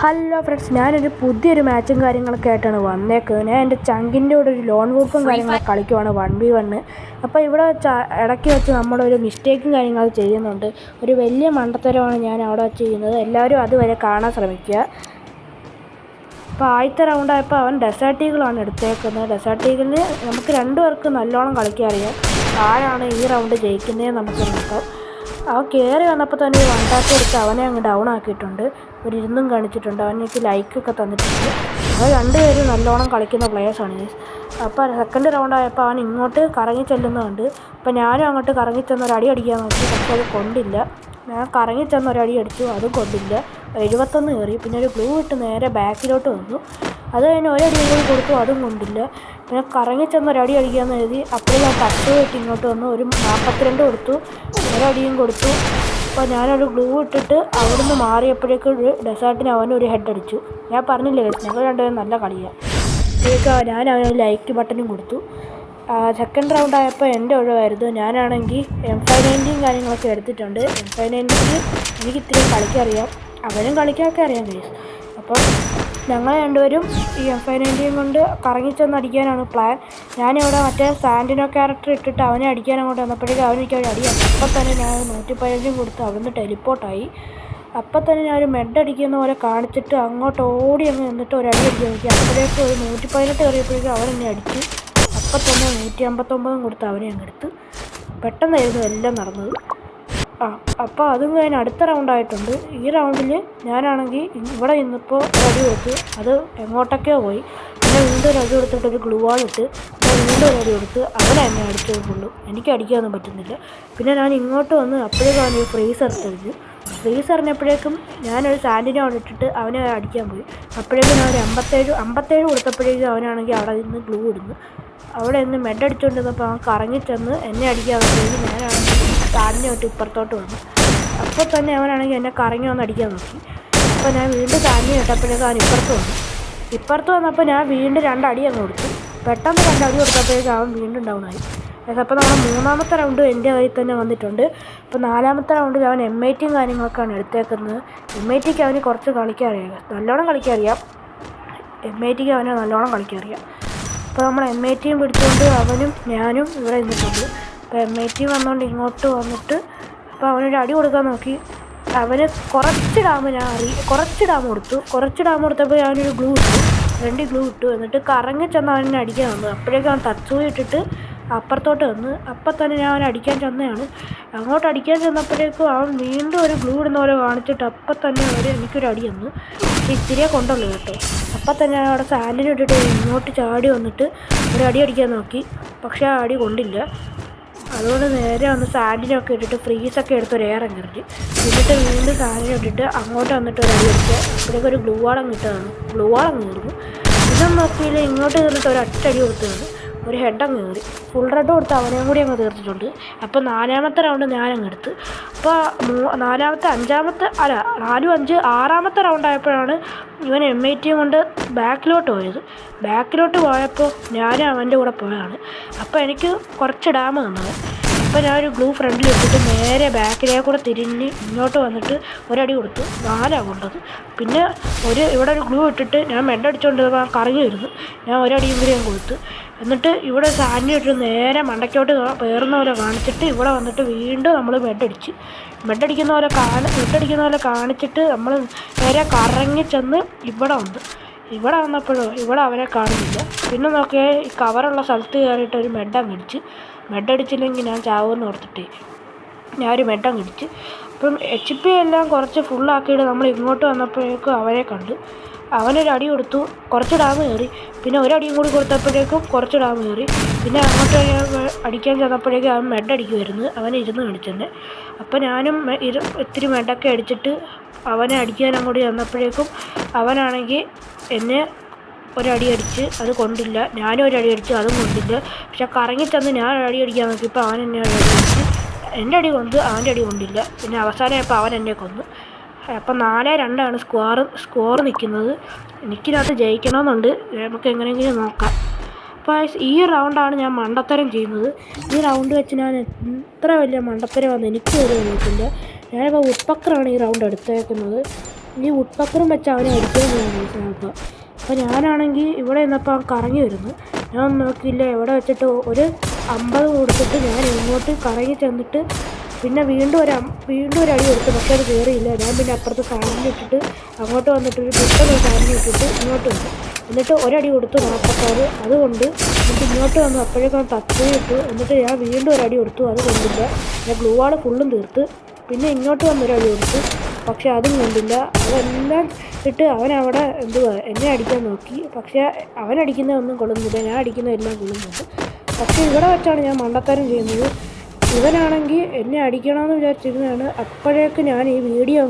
Hello friends, ഞാനൊരു പുതിയൊരു മാച്ചും കാര്യങ്ങളൊക്കെ ആയിട്ടാണ് വന്നേക്കുന്നത്. ഞാൻ എൻ്റെ ചങ്കിൻ്റെ കൂടെ ഒരു ലോൺ വൂഫും കാര്യങ്ങളൊക്കെ കളിക്കുവാണ് 1v1. അപ്പോൾ ഇവിടെ ഇടയ്ക്ക് വെച്ച് നമ്മളൊരു മിസ്റ്റേക്കും കാര്യങ്ങളൊക്കെ ചെയ്യുന്നുണ്ട്. ഒരു വലിയ മണ്ടത്തരമാണ് ഞാൻ അവിടെ ചെയ്യുന്നത്. എല്ലാവരും അതുവരെ കാണാൻ ശ്രമിക്കുക. അപ്പോൾ ആദ്യത്തെ റൗണ്ടായപ്പോൾ അവൻ ഡെസേർട്ട് ഈഗിളാണ് എടുത്തേക്കുന്നത്. ഡെസേർട്ട് ഈഗിളിന് നമുക്ക് രണ്ടുപേർക്ക് നല്ലോണം കളിക്കാൻ അറിയാം. ആരാണ് ഈ റൗണ്ട് ജയിക്കുന്നതെന്ന് നമുക്ക് നോക്കാം. അവൻ കയറി വന്നപ്പോൾ തന്നെ ഈ വണ്ടാക്കി എടുത്ത് അവനെ അങ്ങ് ഡൗൺ ആക്കിയിട്ടുണ്ട്. ഒരു ഇരുന്നും കാണിച്ചിട്ടുണ്ട്. അവനെനിക്ക് ലൈക്കൊക്കെ തന്നിട്ടുണ്ട്. അവർ രണ്ടുപേരും നല്ലോണം കളിക്കുന്ന പ്ലേയേഴ്സാണ്. അപ്പോൾ സെക്കൻഡ് റൗണ്ടായപ്പോൾ അവൻ ഇങ്ങോട്ട് കറങ്ങി ചെല്ലുന്നുണ്ട്. അപ്പോൾ ഞാനും അങ്ങോട്ട് കറങ്ങി ചെന്ന് ഒരു അടി അടിക്കാൻ നോക്കി. പക്ഷെ അത് കൊണ്ടില്ല. ഞാൻ കറങ്ങി ചെന്ന് ഒരു അടി അടിച്ചു, അതും കൊണ്ടില്ല. 71 കയറി. പിന്നെ ഒരു ഗ്ലൂ ഇട്ട് നേരെ ബാക്കിലോട്ട് വന്നു. അത് കഴിഞ്ഞ് ഒരടിയും കൂടി കൊടുത്തു, അതും കൊണ്ടില്ല. പിന്നെ കറങ്ങി ചെന്ന് ഒരടി അടിക്കാമെന്ന് എഴുതി. അപ്പോൾ ഞാൻ 10 വെട്ടി ഇങ്ങോട്ട് വന്നു. ഒരു 42 കൊടുത്തു, ഒരടിയും കൊടുത്തു. അപ്പോൾ ഞാനൊരു ഗ്ലൂ ഇട്ടിട്ട് അവിടുന്ന് മാറിയപ്പോഴേക്കും ഒരു ഡെസേർട്ടിന് അവനൊരു ഹെഡ് അടിച്ചു. ഞാൻ പറഞ്ഞില്ലേ, ഞങ്ങൾ രണ്ടുപേരും നല്ല കളിയാണ്. അപ്പോഴേക്കും ഞാൻ അവനൊരു ലൈക്ക് ബട്ടനും കൊടുത്തു. സെക്കൻഡ് റൗണ്ടായപ്പോൾ എൻ്റെ ഒഴിവായിരുന്നു. ഞാനാണെങ്കിൽ M590 കാര്യങ്ങളൊക്കെ എടുത്തിട്ടുണ്ട്. M590 എനിക്ക് ഇത്തിരി കളിക്കറിയാം, അവനും കളിക്കാനൊക്കെ അറിയാം ഗൈസ്. അപ്പം ഞങ്ങൾ രണ്ടുപേരും ഈ M590 കൊണ്ട് കറങ്ങിച്ചെന്ന് അടിക്കാനാണ് പ്ലാൻ. ഞാനിവിടെ മറ്റേ സാൻഡിനോ ക്യാരക്ടർ ഇട്ടിട്ട് അവനെ അടിക്കാൻ അങ്ങോട്ട് വന്നപ്പോഴേക്കും അവനെനിക്ക് ഒരു അടിയാണ്. അപ്പം തന്നെ ഞാൻ 115 കൊടുത്ത് അവിടുന്ന് ടെലിപ്പോർട്ടായി. അപ്പം തന്നെ ഞാൻ ഒരു മെഡ് അടിക്കുന്ന പോലെ കാണിച്ചിട്ട് അങ്ങോട്ട് ഓടി അങ്ങ് നിന്നിട്ട് ഒരു അടി അടിക്കാൻ നോക്കി. അപ്പോഴേക്കും ഒരു 118 കയറിയപ്പോഴേക്കും അവനെന്നെ അടിച്ചു. അപ്പം തന്നെ 159 കൊടുത്ത് അവനെ അങ്ങ് എടുത്ത്. പെട്ടെന്നായിരുന്നു എല്ലാം നടന്നത്. അപ്പോൾ അതും കഴിഞ്ഞ് അടുത്ത റൗണ്ടായിട്ടുണ്ട്. ഈ റൗണ്ടിൽ ഞാനാണെങ്കിൽ ഇവിടെ നിന്നിപ്പോൾ ഒരു അടി കൊടുത്ത്, അത് എങ്ങോട്ടൊക്കെയോ പോയി. പിന്നെ വീണ്ടും ഒരു അടി കൊടുത്തിട്ട് ഒരു ഗ്ലൂ വാളിട്ട് വീണ്ടും ഒരു അടി കൊടുത്ത് അവനെ എന്നെ അടിച്ചത് ഫുള്ളു. എനിക്ക് അടിക്കാനൊന്നും പറ്റുന്നില്ല. പിന്നെ ഞാൻ ഇങ്ങോട്ട് വന്ന് അപ്പോഴേക്കും അവന് ഫ്രീസർ എറിഞ്ഞു. ഫ്രീസർ എറിഞ്ഞപ്പോഴേക്കും ഞാനൊരു സാൻഡിനോ ഇട്ടിട്ട് അവനെ അടിക്കാൻ പോയി. അപ്പോഴേക്കും ഞാൻ ഒരു 57 കൊടുത്തപ്പോഴേക്കും അവനാണെങ്കിൽ അവിടെ നിന്ന് ഗ്ലൂ ഇടുന്നു. അവിടെ നിന്ന് മെഡ് അടിച്ചുകൊണ്ടിരുന്നപ്പോൾ അവൻ കറങ്ങിച്ചെന്ന് എന്നെ അടിക്കാവുന്നപ്പോഴേക്കും ഞാനാണെങ്കിൽ സാൻഡിനെ വിട്ട് ഇപ്പുറത്തോട്ട് വന്നു. അപ്പോൾ തന്നെ അവനാണെങ്കിൽ എന്നെ കറങ്ങി വന്ന് അടിക്കാൻ നോക്കി. അപ്പോൾ ഞാൻ വീണ്ടും സാൻഡിനെ ഇട്ടപ്പോഴേക്കും അവൻ ഇപ്പുറത്ത് വന്നപ്പോൾ ഞാൻ വീണ്ടും 2 അടി അങ്ങ് കൊടുത്തു. പെട്ടെന്ന് 2 അടി കൊടുത്തപ്പോഴേക്കും അവൻ വീണ്ടും ഡൗൺ ആയി. അപ്പോൾ നമ്മുടെ മൂന്നാമത്തെ റൗണ്ട് എൻ്റെ കയ്യിൽ തന്നെ വന്നിട്ടുണ്ട്. അപ്പോൾ നാലാമത്തെ റൗണ്ടിൽ അവൻ M80 കാര്യങ്ങളൊക്കെയാണ് എടുത്തേക്കുന്നത്. M80 അവന് കുറച്ച് കളിക്കാൻ അറിയാം, നല്ലോണം കളിക്കാൻ അറിയാം. M80 അവനെ നല്ലോണം കളിക്കാൻ അറിയാം. അപ്പോൾ നമ്മൾ M80 പിടിച്ചുകൊണ്ട് അവനും ഞാനും ഇവിടെ നിന്നിട്ടുണ്ട്. അപ്പോൾ M80 വന്നുകൊണ്ട് ഇങ്ങോട്ട് വന്നിട്ട് അപ്പോൾ അവനൊരു അടി കൊടുക്കാൻ നോക്കി. അവന് കുറച്ച് ഡാം കൊടുത്തപ്പോൾ ഞാനൊരു ഗ്ലൂ ഇട്ടു, 2 ഗ്ലൂ ഇട്ടു. എന്നിട്ട് കറങ്ങി ചെന്ന് അവനെ അടിക്കാൻ വന്നു. അപ്പോഴേക്കും അവൻ ടച്ച് ഇട്ടിട്ട് അപ്പുറത്തോട്ട് വന്ന്. അപ്പം തന്നെ ഞാൻ അവനെ അടിക്കാൻ ചെന്നതാണ്. അങ്ങോട്ട് അടിക്കാൻ ചെന്നപ്പോഴേക്കും അവൻ വീണ്ടും ഒരു ഗ്ലൂ ഇടുന്ന പോലെ കാണിച്ചിട്ട് അപ്പം തന്നെ എനിക്കൊരു അടി വന്നു. ഇത്തിരിയെ കൊണ്ടുള്ളൂ കേട്ടോ. അപ്പം തന്നെ ഞാൻ അവിടെ സാൻഡിന് ഇട്ടിട്ട് ഇങ്ങോട്ട് ചാടി വന്നിട്ട് ഒരു അടി അടിക്കാൻ നോക്കി. പക്ഷേ ആ അടി കൊണ്ടില്ല. അതുകൊണ്ട് നേരെ വന്ന് സാൻഡിനൊക്കെ ഇട്ടിട്ട് ഫ്രീസൊക്കെ എടുത്ത് ഒരു എയർ എറിഞ്ഞു. എന്നിട്ട് വീണ്ടും സാൻഡിനെ ഇട്ടിട്ട് അങ്ങോട്ട് വന്നിട്ട് ഒരു അടി അടിക്കുക. അപ്പോഴേക്കും ഒരു ഗ്ലൂ വാളങ്ങ് കയറുന്നു. ഇതൊന്നും നോക്കിയില്ല, ഇങ്ങോട്ട് കയറിയിട്ട് ഒരു ഒറ്റടി കൊടുത്തതാണ്. ഒരു ഹെഡങ്ങ് കയറി ഫുൾ റെഡ് കൊടുത്ത് അവനെയും കൂടി അങ്ങ് തീർത്തിട്ടുണ്ട്. അപ്പോൾ നാലാമത്തെ റൗണ്ട് ഞാനങ്ങ് എടുത്ത്. അപ്പോൾ 6-5 റൗണ്ടായപ്പോഴാണ് ഇവൻ M80 കൊണ്ട് ബാക്കിലോട്ട് പോയപ്പോൾ ഞാനും അവൻ്റെ കൂടെ പോയതാണ്. അപ്പോൾ എനിക്ക് കുറച്ച് ഡാം തന്നത്. അപ്പോൾ ഞാനൊരു ഗ്ലൂ ഫ്രണ്ടിൽ ഇട്ടിട്ട് നേരെ ബാക്കിലേക്ക് കൂടെ തിരിഞ്ഞ് ഇങ്ങോട്ട് വന്നിട്ട് ഒരടി കൊടുത്തു. 4 കൊണ്ടത്. പിന്നെ ഇവിടെ ഒരു ഗ്ലൂ ഇട്ടിട്ട് ഞാൻ മെഡ് അടിച്ചുകൊണ്ട് കറങ്ങി വരുന്നു. ഞാൻ ഒരടിയും കൂടി ഞാൻ കൊടുത്തു. എന്നിട്ട് ഇവിടെ സാൻഡിനെ ഇട്ട് നേരെ മണ്ടയ്ക്കോട്ട് പേറുന്ന പോലെ കാണിച്ചിട്ട് ഇവിടെ വന്നിട്ട് വീണ്ടും നമ്മൾ മെഡടിക്കുന്ന പോലെ കാണിച്ചിട്ട് നമ്മൾ നേരെ കറങ്ങി ചെന്ന് ഇവിടെ വന്നപ്പോഴോ ഇവിടെ അവരെ കാണുന്നില്ല. പിന്നെ നോക്കിയാൽ ഈ കവറുള്ള സ്ഥലത്ത് കയറിയിട്ട് ഒരു മെഡടിച്ചില്ലെങ്കിൽ ഞാൻ ചാവുമെന്ന് ഓർത്തിട്ടേ ഞാനൊരു മെഡടിച്ച്. അപ്പം HP എല്ലാം കുറച്ച് ഫുള്ളാക്കിയിട്ട് നമ്മൾ ഇങ്ങോട്ട് വന്നപ്പോഴേക്കും അവരെ കണ്ടു. അവനൊരു അടി കൊടുത്തു, കുറച്ച് ഡാം കയറി. പിന്നെ ഒരടിയും കൂടി കൊടുത്തപ്പോഴേക്കും കുറച്ച് ഡാം കയറി. പിന്നെ അങ്ങോട്ട് അടിക്കാൻ ചെന്നപ്പോഴേക്കും അവൻ മെഡടിക്കുമായിരുന്നു. അവനെ ഇരുന്ന് കാണിച്ചെന്നെ. അപ്പോൾ ഞാനും ഇത്തിരി മെഡൊക്കെ അടിച്ചിട്ട് അവനെ അടിക്കാൻ അങ്ങോട്ട് ചെന്നപ്പോഴേക്കും അവനാണെങ്കിൽ എന്നെ ഒരടി അടിച്ച്, അത് കൊണ്ടില്ല. ഞാനും ഒരടി അടിച്ച്, അതും കൊണ്ടില്ല. പക്ഷെ കറങ്ങി ചെന്ന് ഞാൻ ഒരടി അടിക്കാൻ നോക്കിയപ്പോൾ അവൻ എന്നെ ഒരു അടി അടിച്ച്. എൻ്റെ അടി കൊണ്ടു, അവൻ്റെ അടി കൊണ്ടില്ല. പിന്നെ അവസാനമായപ്പോൾ അവൻ എന്നെ കൊന്നു. അപ്പം 4-2 സ്കോർ നിൽക്കുന്നത്. എനിക്കിനകത്ത് ജയിക്കണമെന്നുണ്ട്. നമുക്ക് എങ്ങനെയെങ്കിലും നോക്കാം. അപ്പോൾ ഈ റൗണ്ടാണ് ഞാൻ മണ്ടത്തരം ചെയ്യുന്നത്. ഈ റൗണ്ട് വെച്ച് ഞാൻ എത്ര വലിയ മണ്ടത്തരമാണെന്ന് എനിക്ക് ഒരു അറിയത്തില്ല. ഞാനിപ്പോൾ ഉപ്പക്കറാണ് ഈ റൗണ്ട് എടുത്തേക്കുന്നത്. ഈ വുഡ്പക്കറും വെച്ച് അവനെ അടിക്കാൻ തോന്നുന്നു. അപ്പോൾ ഞാനാണെങ്കിൽ ഇവിടെ നിന്നപ്പോൾ അവൻ കറങ്ങി വരുന്നു. ഞാൻ നോക്കിയില്ല, എവിടെ വെച്ചിട്ട് ഒരു 50 കൊടുത്തിട്ട് ഞാൻ ഇങ്ങോട്ട് കറങ്ങി ചെന്നിട്ട് പിന്നെ വീണ്ടും ഒരു അടി കൊടുത്തു. പക്ഷേ അത് കയറിയില്ല. ഞാൻ പിന്നെ അപ്പുറത്ത് സാധനം ഇട്ടിട്ട് അങ്ങോട്ട് വന്നിട്ട് ഒരു പെട്ടെന്ന് സാധനം ഇട്ടിട്ട് ഇങ്ങോട്ട് വന്നു. എന്നിട്ട് ഒരടി കൊടുത്തു 46. അതുകൊണ്ട് എന്നിട്ട് ഇങ്ങോട്ട് വന്നു. അപ്പോഴേക്കും തട്ടി ഇട്ടു. എന്നിട്ട് ഞാൻ വീണ്ടും ഒരു അടി കൊടുത്തു. അത് കൊണ്ടില്ല. ഞാൻ ഗ്ലൂ വാൾ ഫുള്ളും തീർത്ത്. പിന്നെ ഇങ്ങോട്ട് വന്നൊരടി കൊടുത്തു. പക്ഷെ അതും കൊണ്ടില്ല. അതെല്ലാം ഇട്ട് അവനവിടെ എന്നെ അടിക്കാൻ നോക്കി. പക്ഷേ അവനടിക്കുന്നതൊന്നും കൊള്ളുന്നില്ല, ഞാൻ അടിക്കുന്നതെല്ലാം കൊള്ളുന്നുണ്ട്. പക്ഷേ ഇവിടെ വെച്ചാണ് ഞാൻ മണ്ടത്തരം ചെയ്യുന്നത്. ഇവനാണെങ്കിൽ എന്നെ അടിക്കണമെന്ന് വിചാരിച്ചിരുന്നതാണ്. അപ്പോഴേക്ക് ഞാൻ ഈ വീഡിയോ